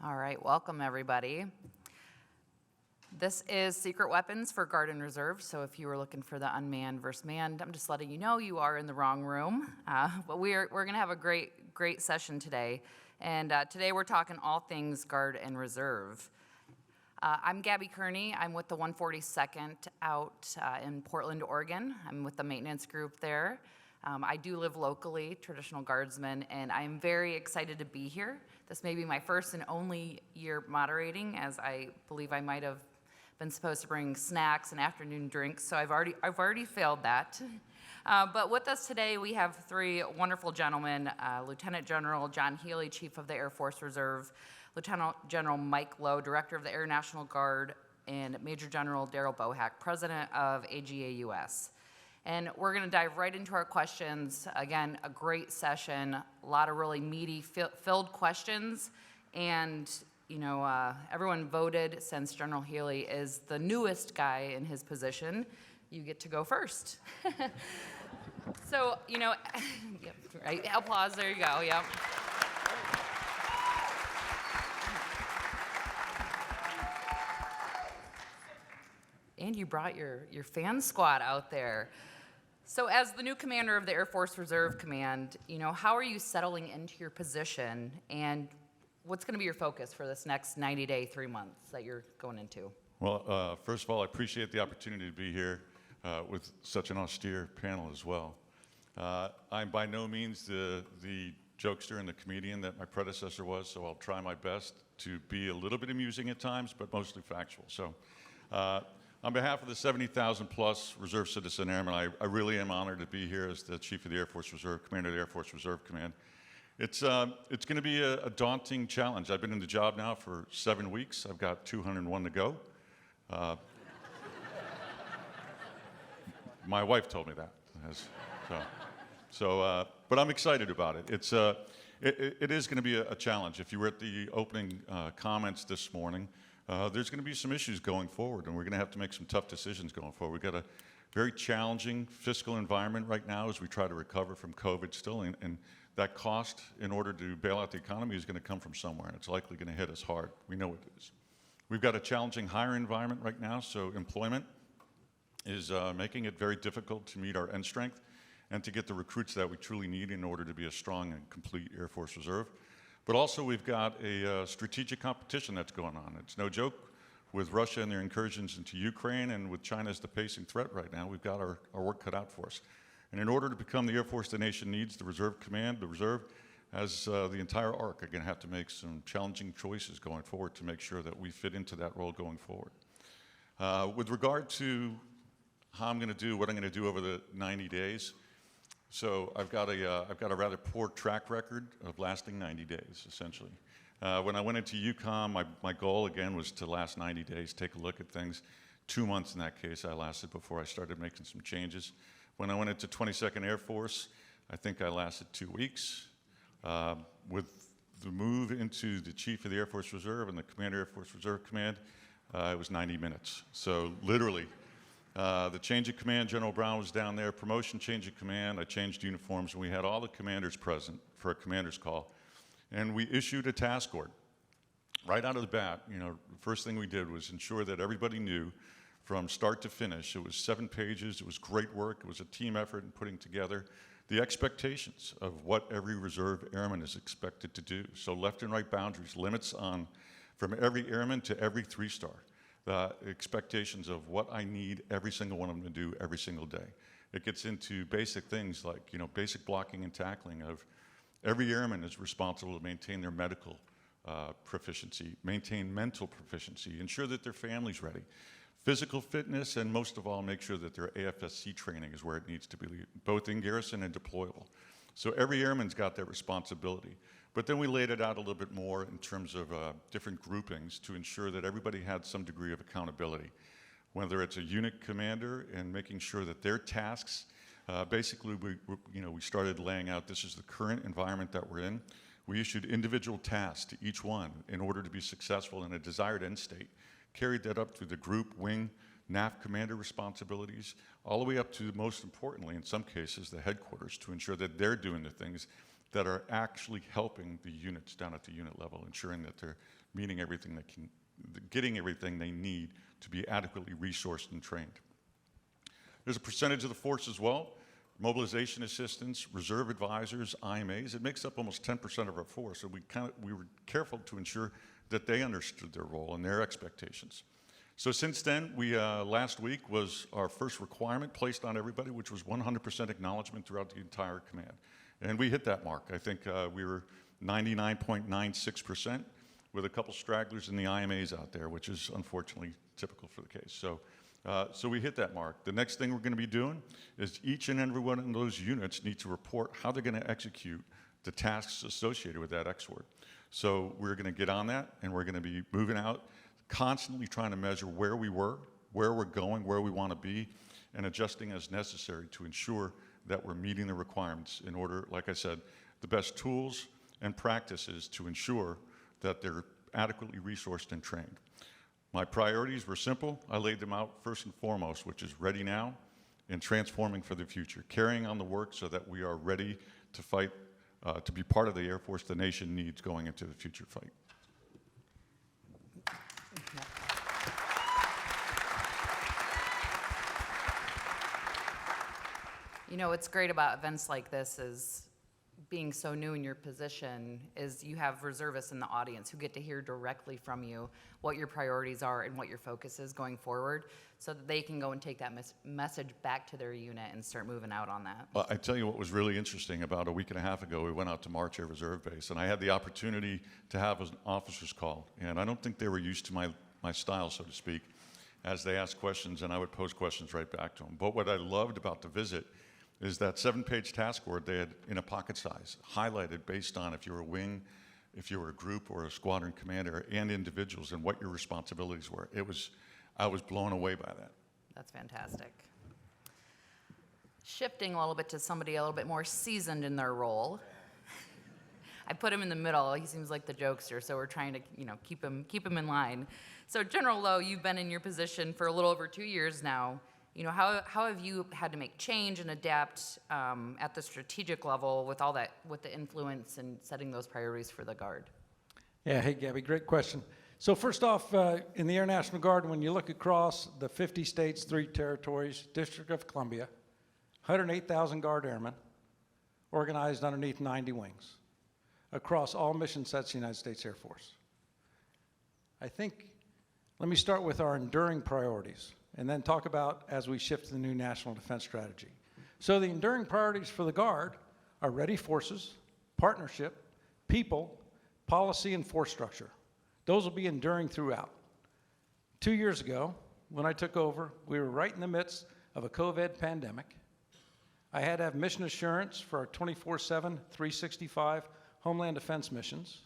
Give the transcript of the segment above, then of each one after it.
All right, welcome everybody. This is Secret Weapons for Guard and Reserve, so if you were looking for the unmanned versus manned, I'm just letting you know you are in the wrong room. But we're going to have a great session today, and today we're talking all things Guard and Reserve. I'm Gabbe Kearney. I'm with the 142nd out in Portland, Oregon. I'm with the maintenance group there. I do live locally, traditional guardsman, and I'm very excited to be here. This may be my first and only year moderating, as I believe I might have been supposed to bring snacks and afternoon drinks, so I've already failed that. But with us today, we have three wonderful gentlemen: Lieutenant General John Healy, Chief of the Air Force Reserve; Lieutenant General Mike Lowe, Director of the Air National Guard; and Major General Daryl Bohac, President of AGA-US. And we're going to dive right into our questions. Again, a great session, a lot of really meaty, filled questions. And, you know, everyone voted, since General Healy is the newest guy in his position, you get to go first. So, you know, right, applause, there you go, yep. And you brought your fan squad out there. So as the new commander of the Air Force Reserve Command, you know, how are you settling into your position, and what's going to be your focus for this next 90-day, 3 months that you're going into? Well, first of all, I appreciate the opportunity to be here with such an austere panel as well. I'm by no means the jokester and the comedian that my predecessor was, so I'll try my best to be a little bit amusing at times, but mostly factual. So. On behalf of the 70,000 plus reserve citizen airmen, I really am honored to be here as the Chief of the Air Force Reserve, Commander of the Air Force Reserve Command. It's going to be a daunting challenge. I've been in the job now for 7 weeks. I've got 201 to go. My wife told me that. But I'm excited about it. It is going to be a challenge. If you were at the opening comments this morning, there's going to be some issues going forward, and we're going to have to make some tough decisions going forward. We've got a very challenging fiscal environment right now as we try to recover from COVID still, and that cost in order to bail out the economy is going to come from somewhere, and it's likely going to hit us hard. We know it is. We've got a challenging hiring environment right now, so employment is making it very difficult to meet our end strength and to get the recruits that we truly need in order to be a strong and complete Air Force Reserve. But also we've got a strategic competition that's going on. It's no joke with Russia and their incursions into Ukraine, and with China as the pacing threat right now. We've got our work cut out for us. And in order to become the Air Force the nation needs, the Reserve Command, the Reserve, as the entire arc, are going to have to make some challenging choices going forward to make sure that we fit into that role going forward. With regard to how I'm going to do what I'm going to do over the 90 days, so I've got a rather poor track record of lasting 90 days, essentially. When I went into UCOM, my goal, again, was to last 90 days, take a look at things. 2 months in that case I lasted before I started making some changes. When I went into 22nd Air Force, I think I lasted 2 weeks. With the move into the Chief of the Air Force Reserve and the Commander Air Force Reserve Command, it was 90 minutes. So literally, the change of command, General Brown was down there, promotion, change of command, I changed uniforms, and we had all the commanders present for a commander's call. And we issued a task order. Right out of the bat, you know, the first thing we did was ensure that everybody knew from start to finish. It was 7 pages, it was great work, it was a team effort in putting together the expectations of what every reserve airman is expected to do. So left and right boundaries, limits on from every airman to every 3-star. The expectations of what I need every single one of them to do every single day. It gets into basic things like, you know, basic blocking and tackling of every airman is responsible to maintain their medical proficiency, maintain mental proficiency, ensure that their family's ready, physical fitness, and most of all, make sure that their AFSC training is where it needs to be, both in garrison and deployable. So every airman's got that responsibility. But then we laid it out a little bit more in terms of different groupings to ensure that everybody had some degree of accountability. Whether it's a unit commander and making sure that their tasks, basically we started laying out this is the current environment that we're in. We issued individual tasks to each one in order to be successful in a desired end state. Carried that up through the group, wing, NAF commander responsibilities, all the way up to, most importantly, in some cases, the headquarters, to ensure that they're doing the things that are actually helping the units down at the unit level, ensuring that they're meaning getting everything they need to be adequately resourced and trained. There's a percentage of the force as well, mobilization assistants, reserve advisors, IMAs. It makes up almost 10% of our force, so we were careful to ensure that they understood their role and their expectations. So since then, last week was our first requirement placed on everybody, which was 100% acknowledgement throughout the entire command. And we hit that mark. I think we were 99.96% with a couple stragglers in the IMAs out there, which is unfortunately typical for the case. So we hit that mark. The next thing we're going to be doing is each and every one of those units need to report how they're going to execute the tasks associated with that XWORD. So we're going to get on that, and we're going to be moving out, constantly trying to measure where we were, where we're going, where we want to be, and adjusting as necessary to ensure that we're meeting the requirements in order, like I said, the best tools and practices to ensure that they're adequately resourced and trained. My priorities were simple. I laid them out first and foremost, which is ready now and transforming for the future, carrying on the work so that we are ready to fight, to be part of the Air Force the nation needs going into the future fight. You know, what's great about events like this is being so new in your position is you have reservists in the audience who get to hear directly from you what your priorities are and what your focus is going forward so that they can go and take that message back to their unit and start moving out on that. Well, I tell you what was really interesting. About a week and a half ago, we went out to March Air Reserve Base, and I had the opportunity to have an officer's call. And I don't think they were used to my style, so to speak, as they asked questions, and I would pose questions right back to them. But what I loved about the visit is that 7-page task board they had in a pocket size, highlighted based on if you were a wing, if you were a group or a squadron commander, and individuals, and what your responsibilities were. I was blown away by that. That's fantastic. Shifting a little bit to somebody a little bit more seasoned in their role. I put him in the middle. He seems like the jokester, so we're trying to, keep him in line. So General Lowe, you've been in your position for a little over 2 years now. How have you had to make change and adapt at the strategic level with all that, with the influence and setting those priorities for the Guard? Yeah, hey, Gabby, great question. So first off, in the Air National Guard, when you look across the 50 states, 3 territories, District of Columbia, 108,000 Guard airmen organized underneath 90 wings across all mission sets of the United States Air Force. Let me start with our enduring priorities and then talk about as we shift to the new National Defense Strategy. So the enduring priorities for the Guard are ready forces, partnership, people, policy, and force structure. Those will be enduring throughout. 2 years ago, when I took over, we were right in the midst of a COVID pandemic. I had to have mission assurance for our 24/7, 365 Homeland Defense missions.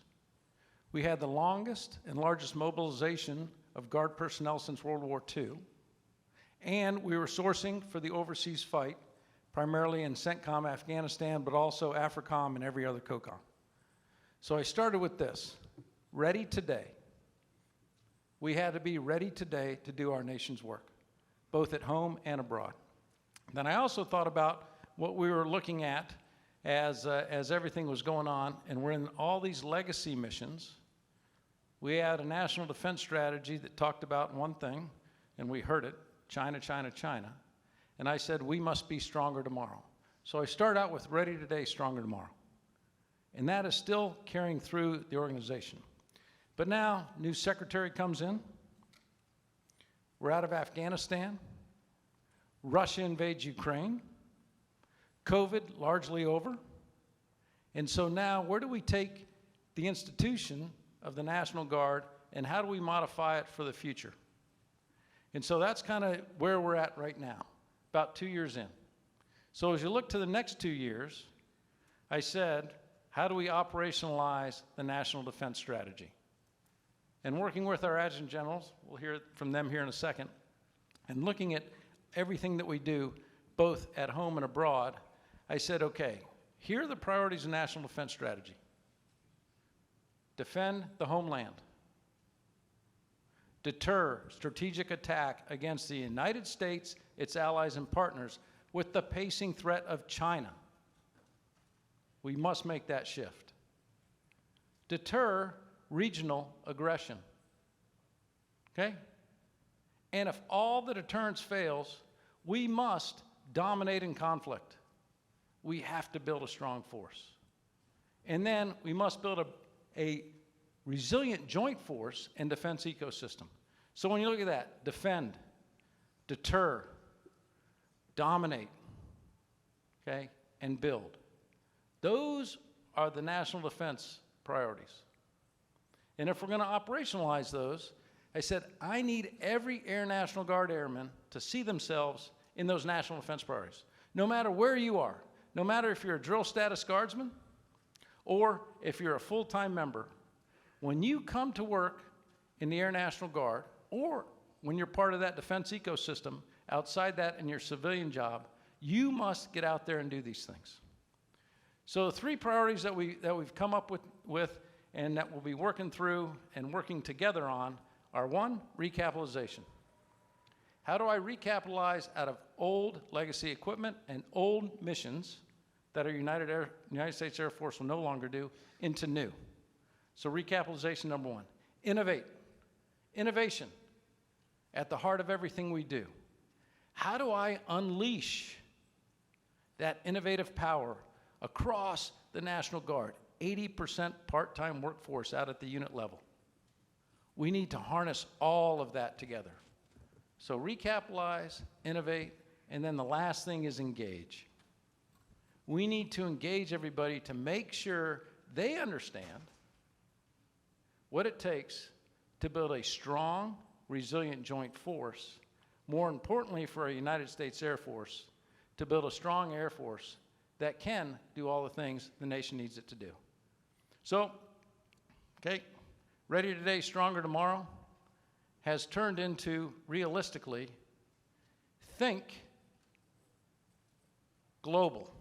We had the longest and largest mobilization of Guard personnel since World War II. And we were sourcing for the overseas fight, primarily in CENTCOM, Afghanistan, but also AFRICOM and every other COCOM. So I started with this, ready today. We had to be ready today to do our nation's work, both at home and abroad. Then I also thought about what we were looking at as everything was going on, and we're in all these legacy missions. We had a national defense strategy that talked about one thing, and we heard it, China, China, China. And I said, we must be stronger tomorrow. So I start out with ready today, stronger tomorrow. And that is still carrying through the organization. But now, new secretary comes in. We're out of Afghanistan. Russia invades Ukraine. COVID largely over. And so now, where do we take the institution of the National Guard and how do we modify it for the future? And so that's kind of where we're at right now, about 2 years in. So as you look to the next 2 years, I said, how do we operationalize the National Defense Strategy? And working with our adjutant generals, we'll hear from them here in a second, and looking at everything that we do, both at home and abroad, I said, okay, here are the priorities of National Defense Strategy. Defend the homeland. Deter strategic attack against the United States, its allies and partners, with the pacing threat of China. We must make that shift. Deter regional aggression. Okay? And if all the deterrence fails, we must dominate in conflict. We have to build a strong force. And then we must build a resilient joint force and defense ecosystem. So when you look at that, defend, deter, dominate, okay, and build. Those are the national defense priorities. And if we're going to operationalize those, I said, I need every Air National Guard airman to see themselves in those national defense priorities. No matter where you are, no matter if you're a drill status guardsman or if you're a full-time member, when you come to work in the Air National Guard or when you're part of that defense ecosystem, outside that in your civilian job, you must get out there and do these things. So the three priorities that we've come up with and that we'll be working through and working together on are: one, recapitalization. How do I recapitalize out of old legacy equipment and old missions that our United States Air Force will no longer do into new? So recapitalization, number one. Innovate. Innovation at the heart of everything we do. How do I unleash that innovative power across the National Guard? 80% part-time workforce out at the unit level. We need to harness all of that together. So recapitalize, innovate, and then the last thing is engage. We need to engage everybody to make sure they understand what it takes to build a strong, resilient joint force. More importantly, for a United States Air Force, to build a strong Air Force that can do all the things the nation needs it to do. So, okay, ready today, stronger tomorrow has turned into, realistically, think global.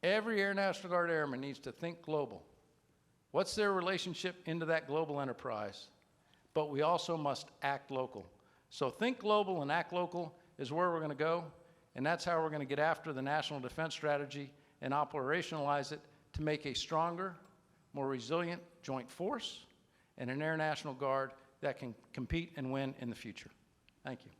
Every Air National Guard airman needs to think global. What's their relationship into that global enterprise? But we also must act local. So think global and act local is where we're going to go, and that's how we're going to get after the National Defense Strategy and operationalize it to make a stronger, more resilient joint force and an Air National Guard that can compete and win in the future. Thank you.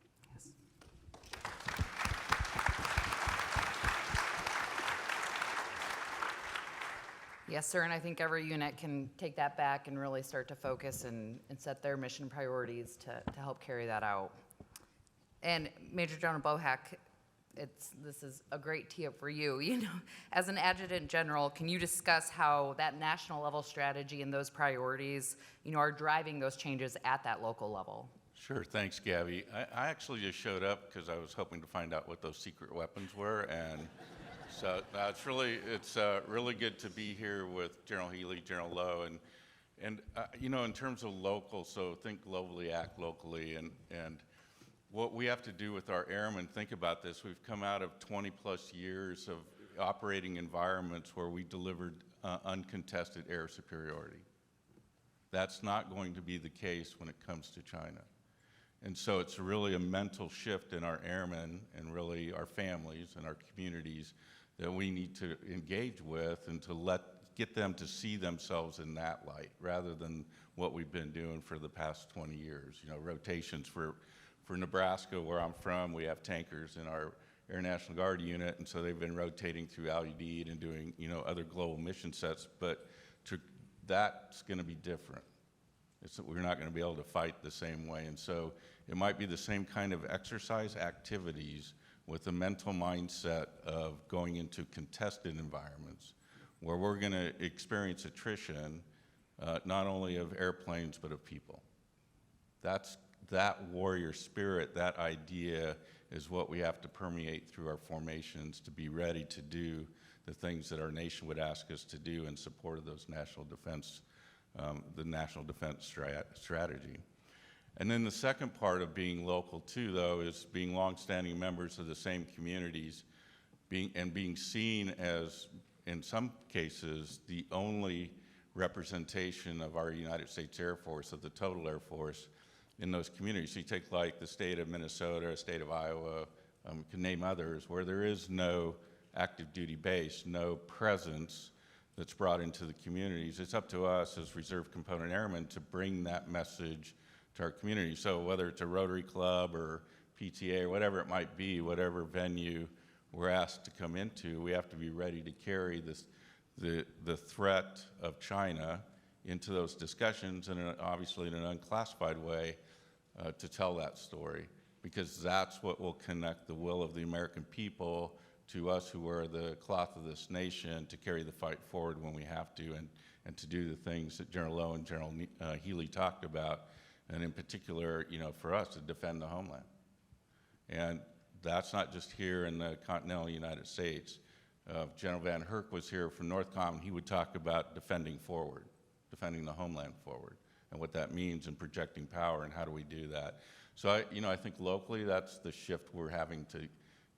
Yes, sir, and I think every unit can take that back and really start to focus and set their mission priorities to help carry that out. And Major General Bohac, this is a great tee up for you. You know, as an adjutant general, can you discuss how that national level strategy and those priorities, are driving those changes at that local level? Sure, thanks, Gabby. I actually just showed up because I was hoping to find out what those secret weapons were, and so it's really good to be here with General Healy, General Lowe, and in terms of local, so think globally, act locally, and what we have to do with our airmen, think about this. We've come out of 20 plus years of operating environments where we delivered uncontested air superiority. That's not going to be the case when it comes to China. And so it's really a mental shift in our airmen and really our families and our communities that we need to engage with and to get them to see themselves in that light rather than what we've been doing for the past 20 years. Rotations for Nebraska, where I'm from, we have tankers in our Air National Guard unit, and so they've been rotating through Al-Udeid and doing, other global mission sets, but that's going to be different. We're not going to be able to fight the same way, and so it might be the same kind of exercise activities with a mental mindset of going into contested environments where we're going to experience attrition, not only of airplanes, but of people. That warrior spirit, that idea is what we have to permeate through our formations to be ready to do the things that our nation would ask us to do in support of those national defense, the national defense strategy. And then the second part of being local too, though, is being longstanding members of the same communities, being seen as, in some cases, the only representation of our United States Air Force, of the total Air Force, in those communities. So you take like the state of Minnesota, state of Iowa, can name others, where there is no active duty base, no presence that's brought into the communities. It's up to us as Reserve Component Airmen to bring that message to our community. So whether it's a Rotary Club or PTA or whatever it might be, whatever venue we're asked to come into, we have to be ready to carry the threat of China into those discussions, and obviously in an unclassified way to tell that story, because that's what will connect the will of the American people to us who are the cloth of this nation to carry the fight forward when we have to, and to do the things that General Lowe and General Healy talked about, and in particular, for us to defend the homeland. And that's not just here in the continental United States. General Van Herk was here from Northcom, and he would talk about defending forward, defending the homeland forward, and what that means in projecting power and how do we do that. So I think locally that's the shift we're having to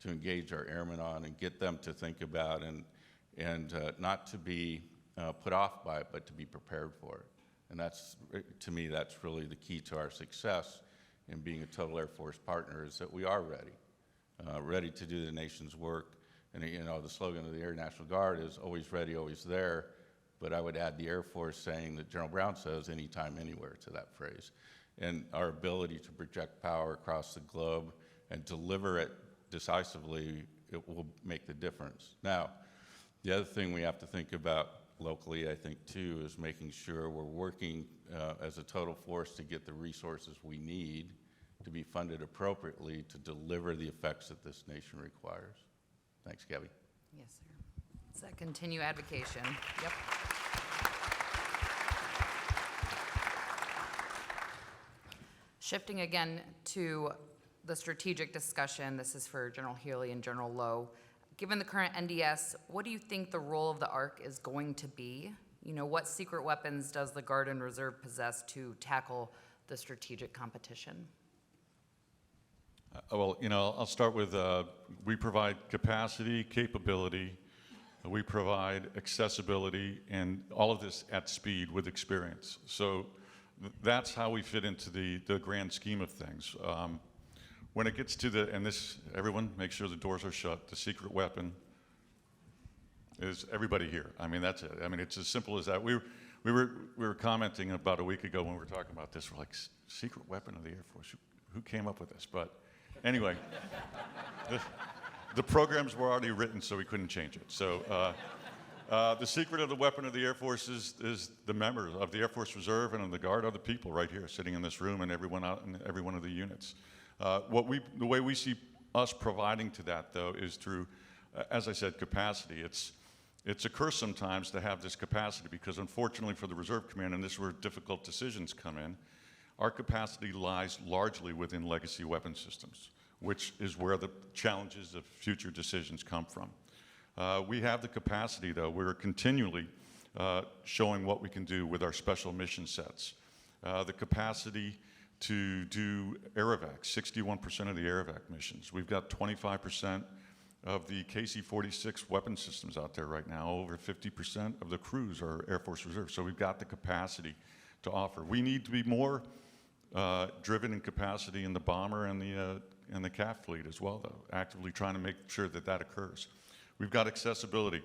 engage our airmen on and get them to think about and not to be put off by it, but to be prepared for it. And that's, to me, that's really the key to our success in being a total Air Force partner, is that we are ready to do the nation's work. And the slogan of the Air National Guard is always ready, always there. But I would add the Air Force saying that General Brown says anytime, anywhere to that phrase. And our ability to project power across the globe and deliver it decisively, it will make the difference. Now, the other thing we have to think about locally, I think, too, is making sure we're working as a total force to get the resources we need to be funded appropriately to deliver the effects that this nation requires. Thanks, Gabby. Yes, sir. It's that continue advocation. Yep. Shifting again to the strategic discussion, this is for General Healy and General Lowe. Given the current NDS, what do you think the role of the ARC is going to be? What secret weapons does the Guard and Reserve possess to tackle the strategic competition? Well, I'll start with, we provide capacity, capability, we provide accessibility, and all of this at speed with experience. So that's how we fit into the grand scheme of things. When it gets to everyone make sure the doors are shut, the secret weapon is everybody here. I mean, that's it. I mean, it's as simple as that. We were commenting about a week ago when we were talking about this, we're like, secret weapon of the Air Force, who came up with this? But anyway, the programs were already written, so we couldn't change it. So the secret of the weapon of the Air Force is the members of the Air Force Reserve and of the Guard are the people right here sitting in this room, and everyone out in every one of the units. The way we see us providing to that, though, is through, as I said, capacity. It's a curse sometimes to have this capacity because, unfortunately for the Reserve Command, and this is where difficult decisions come in, our capacity lies largely within legacy weapon systems, which is where the challenges of future decisions come from. We have the capacity, though. We're continually showing what we can do with our special mission sets. The capacity to do AeroVac, 61% of the AeroVac missions. We've got 25% of the KC-46 weapon systems out there right now. Over 50% of the crews are Air Force Reserve. So we've got the capacity to offer. We need to be more driven in capacity in the bomber and the CAF fleet as well, though, actively trying to make sure that occurs. We've got accessibility.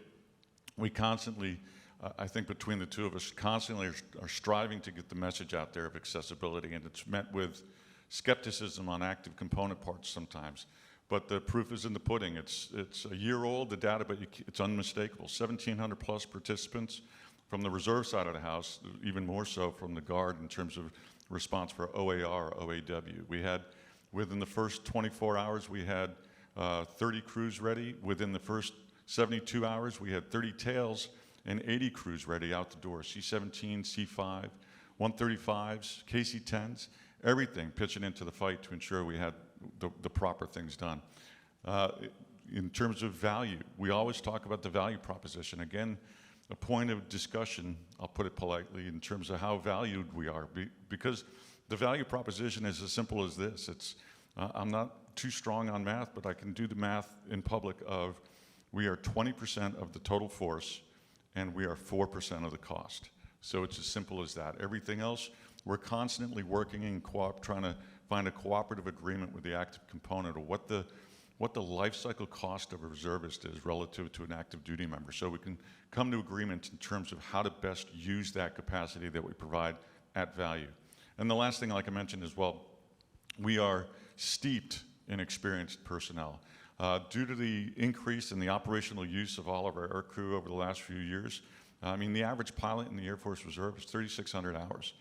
We constantly, I think between the two of us, constantly are striving to get the message out there of accessibility, and it's met with skepticism on active component parts sometimes. But the proof is in the pudding. It's a year old, the data, but it's unmistakable. 1,700 plus participants from the reserve side of the house, even more so from the Guard in terms of response for OAR, OAW. We had, within the first 24 hours, we had 30 crews ready. Within the first 72 hours, we had 30 tails and 80 crews ready out the door. C-17, C-5, 135s, KC-10s, everything pitching into the fight to ensure we had the proper things done. In terms of value, we always talk about the value proposition. Again, a point of discussion, I'll put it politely, in terms of how valued we are, because the value proposition is as simple as this. I'm not too strong on math, but I can do the math in public of we are 20% of the total force, and we are 4% of the cost. So it's as simple as that. Everything else, we're constantly working in trying to find a cooperative agreement with the active component of what the what the life cycle cost of a reservist is relative to an active duty member, so we can come to agreement in terms of how to best use that capacity that we provide at value. And the last thing, like I mentioned as well, we are steeped in experienced personnel. Due to the increase in the operational use of all of our air crew over the last few years, I mean, the average pilot in the Air Force Reserve is 3,600 hours,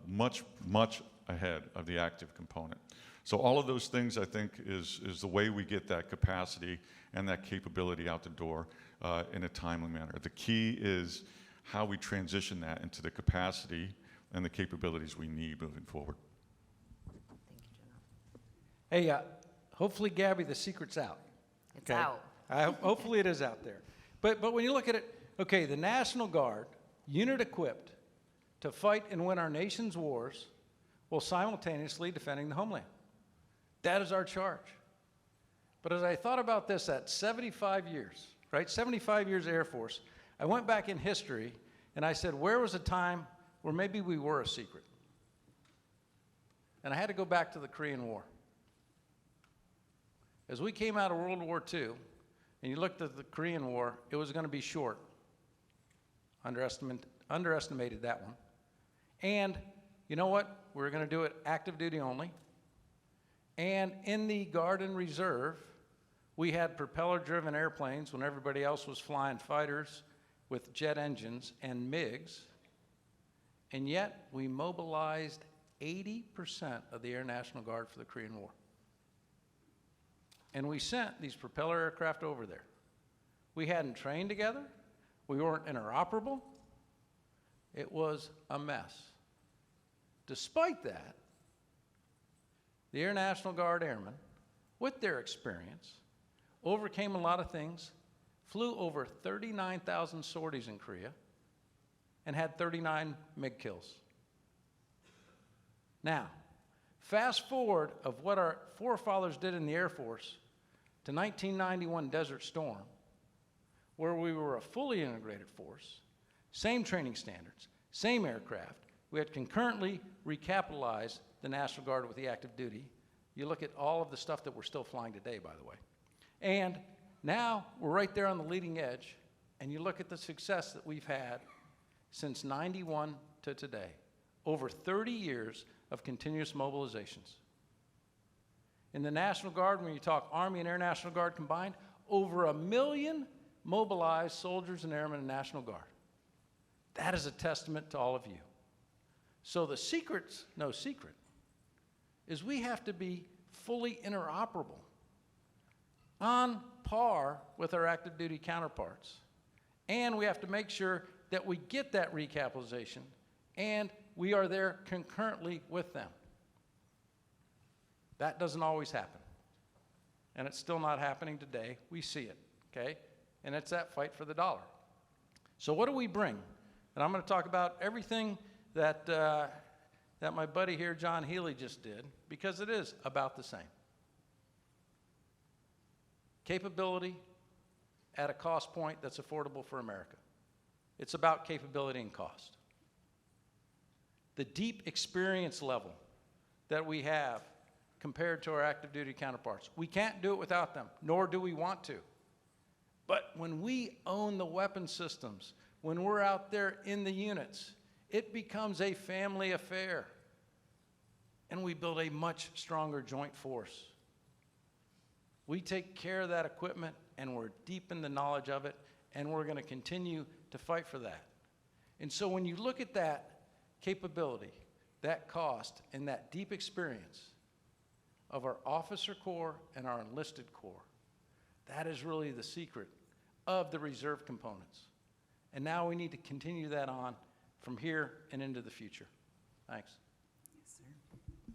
much, much ahead of the active component. So all of those things, I think, is the way we get that capacity and that capability out the door in a timely manner. The key is how we transition that into the capacity and the capabilities we need moving forward. Thank you, General. Hey, hopefully, Gabby, the secret's out. It's out. Hopefully it is out there. But when you look at it, okay, the National Guard, unit equipped to fight and win our nation's wars while simultaneously defending the homeland. That is our charge. But as I thought about this at 75 years, right, 75 years Air Force, I went back in history and I said, where was a time where maybe we were a secret? And I had to go back to the Korean War. As we came out of World War II, and you looked at the Korean War, it was going to be short. Underestimated that one. And you know what? We were going to do it active duty only. And in the Guard and Reserve, we had propeller-driven airplanes when everybody else was flying fighters with jet engines and MiGs. And yet, we mobilized 80% of the Air National Guard for the Korean War. And we sent these propeller aircraft over there. We hadn't trained together. We weren't interoperable. It was a mess. Despite that, the Air National Guard airmen, with their experience, overcame a lot of things, flew over 39,000 sorties in Korea, and had 39 MiG kills. Now, fast forward of what our forefathers did in the Air Force to 1991 Desert Storm, where we were a fully integrated force, same training standards, same aircraft. We had concurrently recapitalized the National Guard with the active duty. You look at all of the stuff that we're still flying today, by the way. And now we're right there on the leading edge, and you look at the success that we've had since 91 to today. Over 30 years of continuous mobilizations. In the National Guard, when you talk Army and Air National Guard combined, over 1 million mobilized soldiers and airmen in National Guard. That is a testament to all of you. So the secret's no secret, is we have to be fully interoperable, on par with our active duty counterparts. And we have to make sure that we get that recapitalization, and we are there concurrently with them. That doesn't always happen. And it's still not happening today. We see it, okay? And it's that fight for the dollar. So what do we bring? And I'm going to talk about everything that, that my buddy here, John Healy, just did, because it is about the same. Capability at a cost point that's affordable for America. It's about capability and cost. The deep experience level that we have compared to our active duty counterparts. We can't do it without them, nor do we want to. But when we own the weapon systems, when we're out there in the units, it becomes a family affair. And we build a much stronger joint force. We take care of that equipment, and we're deep in the knowledge of it, and we're going to continue to fight for that. And so when you look at that capability, that cost, and that deep experience of our officer corps and our enlisted corps, that is really the secret of the reserve components. And now we need to continue that on from here and into the future. Thanks. Yes, sir.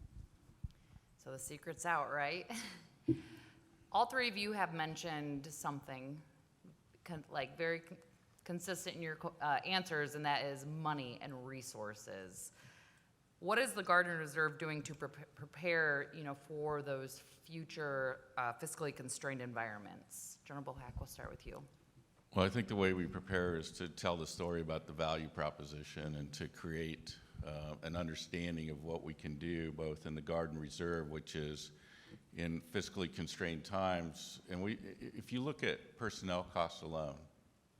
So the secret's out, right? All three of you have mentioned something very consistent in your answers, and that is money and resources. What is the Guard and Reserve doing to prepare, for those future fiscally constrained environments? General Bohac, we'll start with you. Well, I think the way we prepare is to tell the story about the value proposition and to create an understanding of what we can do both in the Guard and Reserve, which is in fiscally constrained times. And if you look at personnel costs alone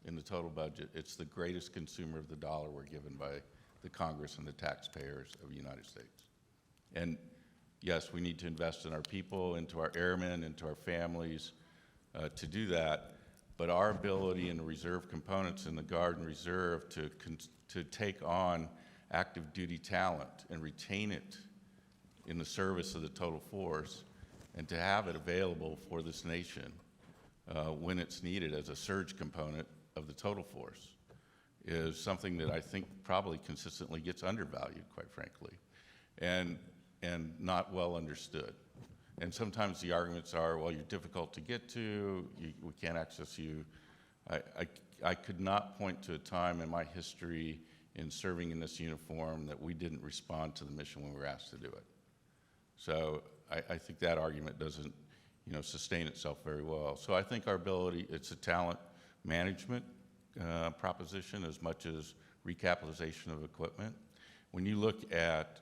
in the total budget, it's the greatest consumer of the dollar we're given by the Congress and the taxpayers of the United States. And yes, we need to invest in our people, into our airmen, into our families to do that. But our ability in the reserve components in the Guard and Reserve to take on active duty talent and retain it in the service of the total force, and to have it available for this nation when it's needed as a surge component of the total force, is something that I think probably consistently gets undervalued, quite frankly, and not well understood. And sometimes the arguments are, well, you're difficult to get to, we can't access you. I could not point to a time in my history in serving in this uniform that we didn't respond to the mission when we were asked to do it. So I think that argument doesn't, sustain itself very well. So I think our ability, it's a talent management proposition as much as recapitalization of equipment. When you look at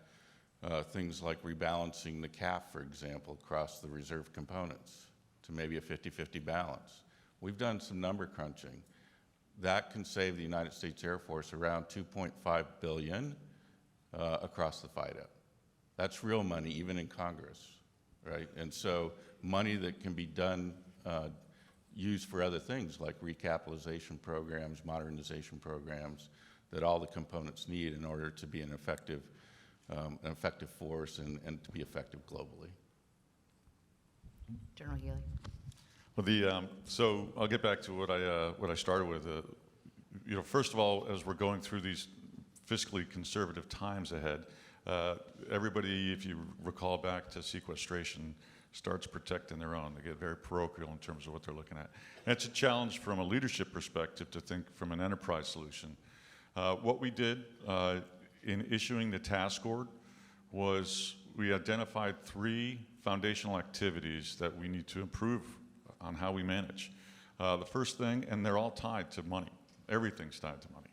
things like rebalancing the CAF, for example, across the reserve components to maybe a 50-50 balance, we've done some number crunching. That can save the United States Air Force around $2.5 billion across the FIDO. That's real money, even in Congress, right? And so money that can be done, used for other things like recapitalization programs, modernization programs, that all the components need in order to be an effective force and to be effective globally. General Healy. Well, so I'll get back to what I started with. First of all, as we're going through these fiscally conservative times ahead, everybody, if you recall back to sequestration, starts protecting their own. They get very parochial in terms of what they're looking at. And it's a challenge from a leadership perspective to think from an enterprise solution. What we did in issuing the task order was we identified 3 foundational activities that we need to improve on how we manage. The first thing, and they're all tied to money. Everything's tied to money.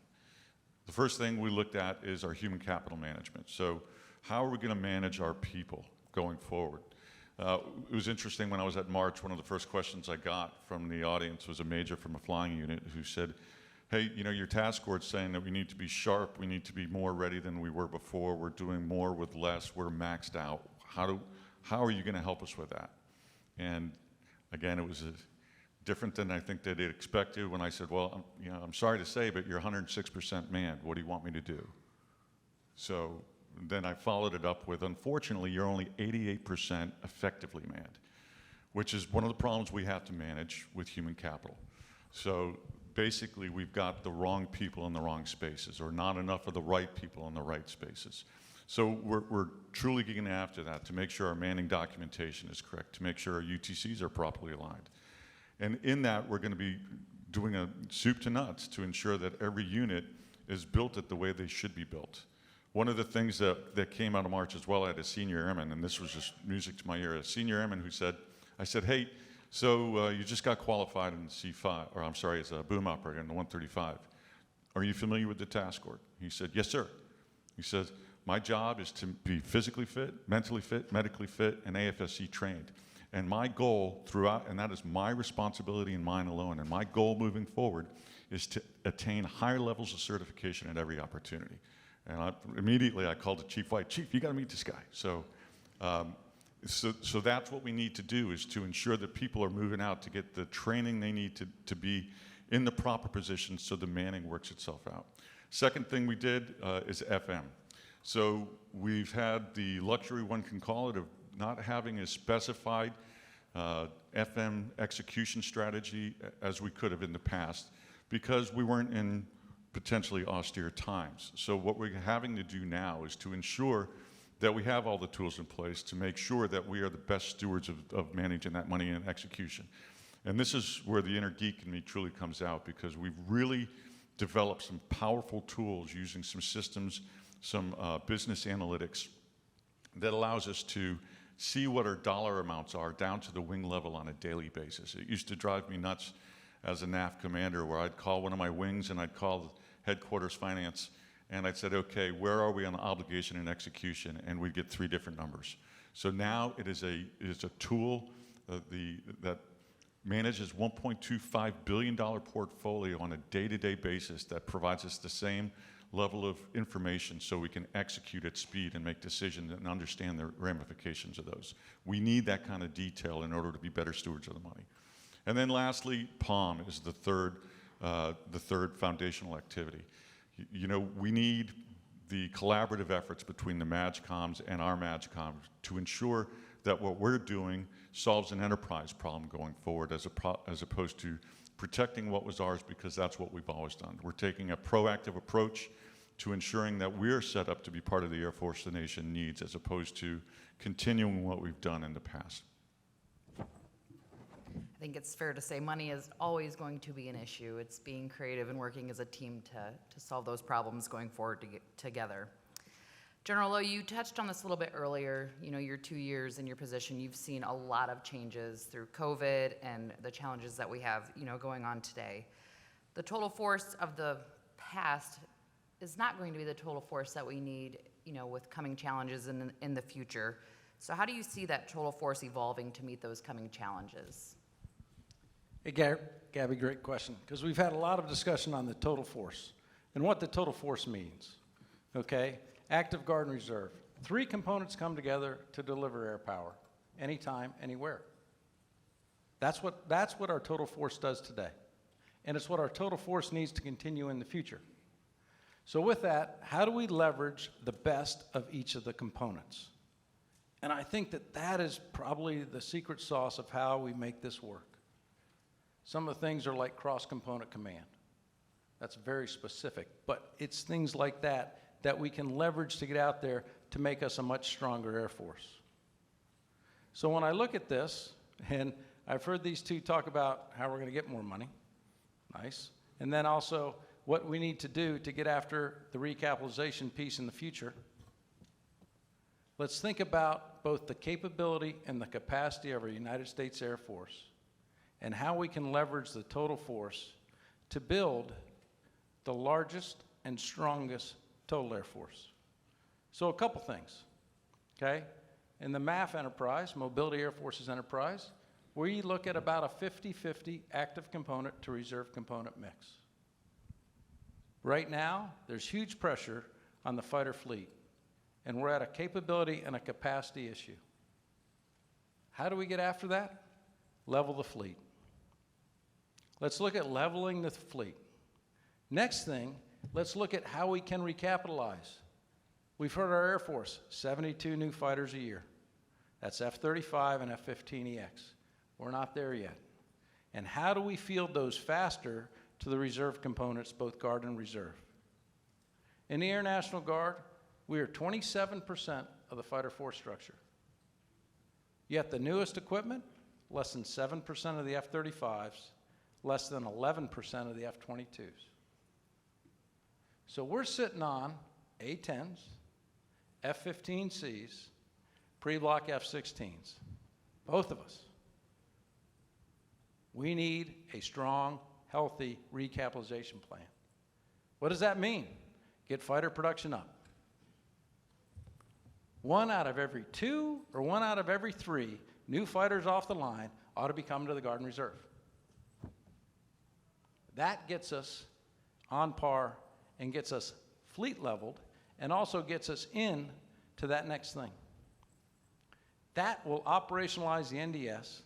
The first thing we looked at is our human capital management. So how are we going to manage our people going forward? It was interesting when I was at March, one of the first questions I got from the audience was a major from a flying unit who said, hey, your task force saying that we need to be sharp, we need to be more ready than we were before, we're doing more with less, we're maxed out. How are you going to help us with that? And again, it was different than I think they'd expected when I said, well, I'm sorry to say, but you're 106% manned. What do you want me to do? So then I followed it up with, unfortunately, you're only 88% effectively manned, which is one of the problems we have to manage with human capital. So basically, we've got the wrong people in the wrong spaces, or not enough of the right people in the right spaces. So we're truly getting after that to make sure our manning documentation is correct, to make sure our UTCs are properly aligned. And in that, we're going to be doing a soup to nuts to ensure that every unit is built at the way they should be built. One of the things that came out of March as well, I had a senior airman, and this was just music to my ear, a senior airman who said, I said, hey, so you just got qualified in the C5, or I'm sorry, as a boom operator in the 135. Are you familiar with the task order? He said, yes, sir. He says, my job is to be physically fit, mentally fit, medically fit, and AFSC trained. And my goal throughout, and that is my responsibility and mine alone, and my goal moving forward is to attain higher levels of certification at every opportunity. And immediately I called the Chief White, Chief, you got to meet this guy. So that's what we need to do, is to ensure that people are moving out to get the training they need to be in the proper position so the manning works itself out. Second thing we did is FM. So we've had the luxury, one can call it, of not having a specified FM execution strategy as we could have in the past, because we weren't in potentially austere times. So what we're having to do now is to ensure that we have all the tools in place to make sure that we are the best stewards of managing that money and execution. And this is where the inner geek in me truly comes out, because we've really developed some powerful tools using some systems, some business analytics that allows us to see what our dollar amounts are down to the wing level on a daily basis. It used to drive me nuts as a NAF commander, where I'd call one of my wings and I'd call headquarters finance, and I'd say, okay, where are we on obligation and execution? And we'd get 3 different numbers. So now it is a tool that manages $1.25 billion portfolio on a day-to-day basis that provides us the same level of information so we can execute at speed and make decisions and understand the ramifications of those. We need that kind of detail in order to be better stewards of the money. And then lastly, POM is the third foundational activity. You know, we need the collaborative efforts between the MAGCOMs and our MAGCOMs to ensure that what we're doing solves an enterprise problem going forward as opposed to protecting what was ours because that's what we've always done. We're taking a proactive approach to ensuring that we're set up to be part of the Air Force the nation needs as opposed to continuing what we've done in the past. I think it's fair to say money is always going to be an issue. It's being creative and working as a team to solve those problems going forward together. General Lowe, you touched on this a little bit earlier. You know, your 2 years in your position, you've seen a lot of changes through COVID and the challenges that we have, you know, going on today. The total force of the past is not going to be the total force that we need, you know, with coming challenges in the future. So how do you see that total force evolving to meet those coming challenges? Hey, Gabby, great question, because we've had a lot of discussion on the total force and what the total force means, okay? Active Guard and Reserve. 3 components come together to deliver air power, anytime, anywhere. That's what our total force does today, and it's what our total force needs to continue in the future. So with that, how do we leverage the best of each of the components? And I think that is probably the secret sauce of how we make this work. Some of the things are like cross-component command. That's very specific, but it's things like that that we can leverage to get out there to make us a much stronger Air Force. So when I look at this, and I've heard these two talk about how we're going to get more money, nice, and then also what we need to do to get after the recapitalization piece in the future. Let's think about both the capability and the capacity of our United States Air Force and how we can leverage the total force to build the largest and strongest total Air Force. So a couple things, okay? In the MAF enterprise, Mobility Air Forces enterprise, we look at about a 50-50 active component to reserve component mix. Right now, there's huge pressure on the fighter fleet, and we're at a capability and a capacity issue. How do we get after that? Level the fleet. Let's look at leveling the fleet. Next thing, let's look at how we can recapitalize. We've heard our Air Force, 72 new fighters a year. That's F-35 and F-15EX. We're not there yet. And how do we field those faster to the reserve components, both Guard and Reserve? In the Air National Guard, we are 27% of the fighter force structure. Yet the newest equipment, less than 7% of the F-35s, less than 11% of the F-22s. So we're sitting on A-10s, F-15Cs, pre-block F-16s, both of us. We need a strong, healthy recapitalization plan. What does that mean? Get fighter production up. 1 out of every 2 or 1 out of every 3 new fighters off the line ought to be coming to the Guard and Reserve. That gets us on par and gets us fleet leveled and also gets us in to that next thing. That will operationalize the NDS,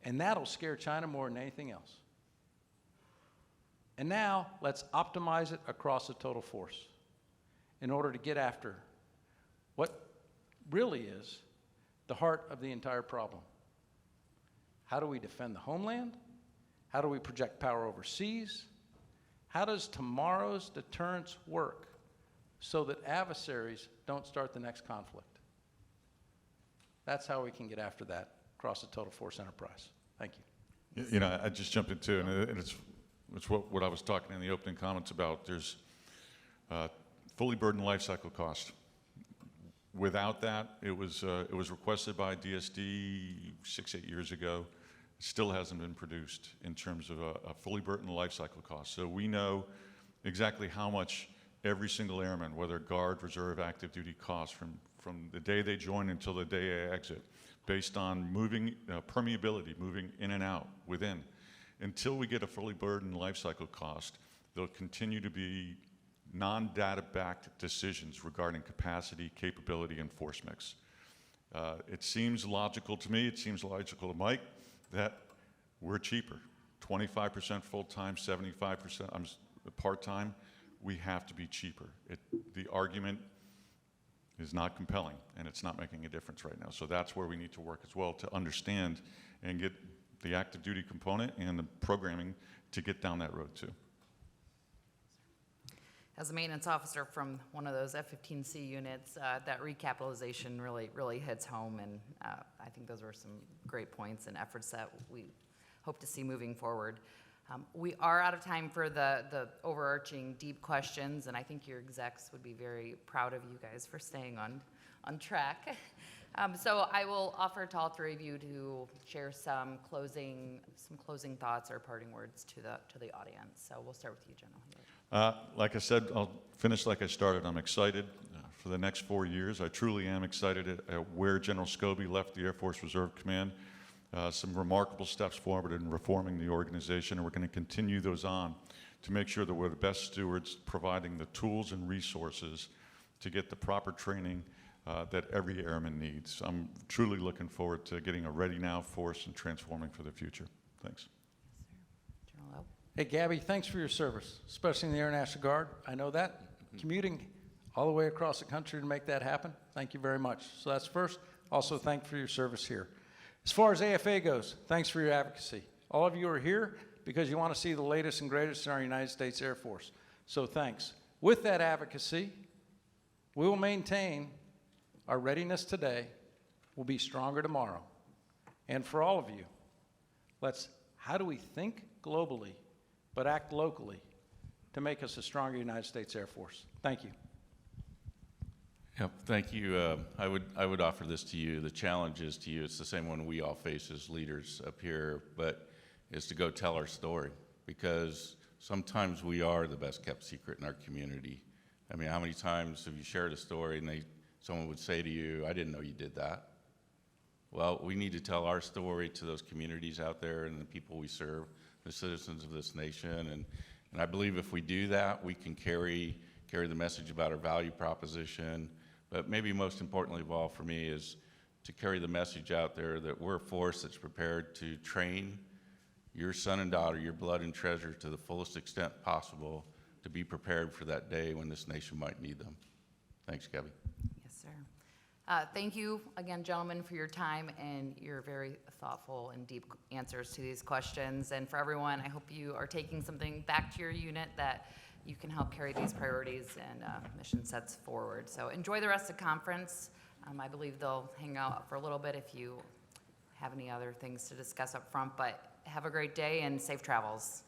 and that'll scare China more than anything else. And now let's optimize it across the total force in order to get after what really is the heart of the entire problem. How do we defend the homeland? How do we project power overseas? How does tomorrow's deterrence work so that adversaries don't start the next conflict? That's how we can get after that across the total force enterprise. Thank you. You know, I just jumped into it, and it's what I was talking in the opening comments about. There's fully burdened life cycle cost. Without that, it was requested by DSD 6-8 years ago. It still hasn't been produced in terms of a fully burdened life cycle cost. So we know exactly how much every single airman, whether Guard, Reserve, active duty, costs from from the day they join until the day they exit, based on moving permeability, moving in and out within. Until we get a fully burdened life cycle cost, there'll continue to be non-data backed decisions regarding capacity, capability, and force mix. It seems logical to me, it seems logical to Mike, that we're cheaper. 25% full-time, 75% part-time, we have to be cheaper. The argument is not compelling, and it's not making a difference right now. So that's where we need to work as well, to understand and get the active duty component and the programming to get down that road too. As a maintenance officer from one of those F-15C units, that recapitalization really hits home, and I think those were some great points and efforts that we hope to see moving forward. We are out of time for the overarching deep questions, and I think your execs would be very proud of you guys for staying on track. So I will offer to all three of you to share some closing thoughts or parting words to the audience. So we'll start with you, General Healy. Like I said, I'll finish like I started. I'm excited for the next 4 years. I truly am excited at where General Scobie left the Air Force Reserve Command. Some remarkable steps forward in reforming the organization, and we're going to continue those on to make sure that we're the best stewards, providing the tools and resources to get the proper training that every airman needs. I'm truly looking forward to getting a ready now force and transforming for the future. Thanks. General Lowe. Hey, Gabby, thanks for your service, especially in the Air National Guard. I know that. Commuting all the way across the country to make that happen, thank you very much. So that's first. Also, thank you for your service here. As far as AFA goes, thanks for your advocacy. All of you are here because you want to see the latest and greatest in our United States Air Force. So thanks. With that advocacy, we will maintain our readiness today will be stronger tomorrow. And for all of you, how do we think globally but act locally to make us a stronger United States Air Force? Thank you. Yep, thank you. I would offer this to you. The challenge is to you, it's the same one we all face as leaders up here, but is to go tell our story, because sometimes we are the best kept secret in our community. I mean, how many times have you shared a story and someone would say to you, I didn't know you did that. Well, we need to tell our story to those communities out there and the people we serve, the citizens of this nation. And I believe if we do that, we can carry the message about our value proposition. But maybe most importantly of all for me is to carry the message out there that we're a force that's prepared to train your son and daughter, your blood and treasure, to the fullest extent possible to be prepared for that day when this nation might need them. Thanks, Gabby. Yes, sir. Thank you again, gentlemen, for your time and your very thoughtful and deep answers to these questions. And for everyone, I hope you are taking something back to your unit that you can help carry these priorities and mission sets forward. So enjoy the rest of the conference. I believe they'll hang out for a little bit if you have any other things to discuss up front, but have a great day and safe travels.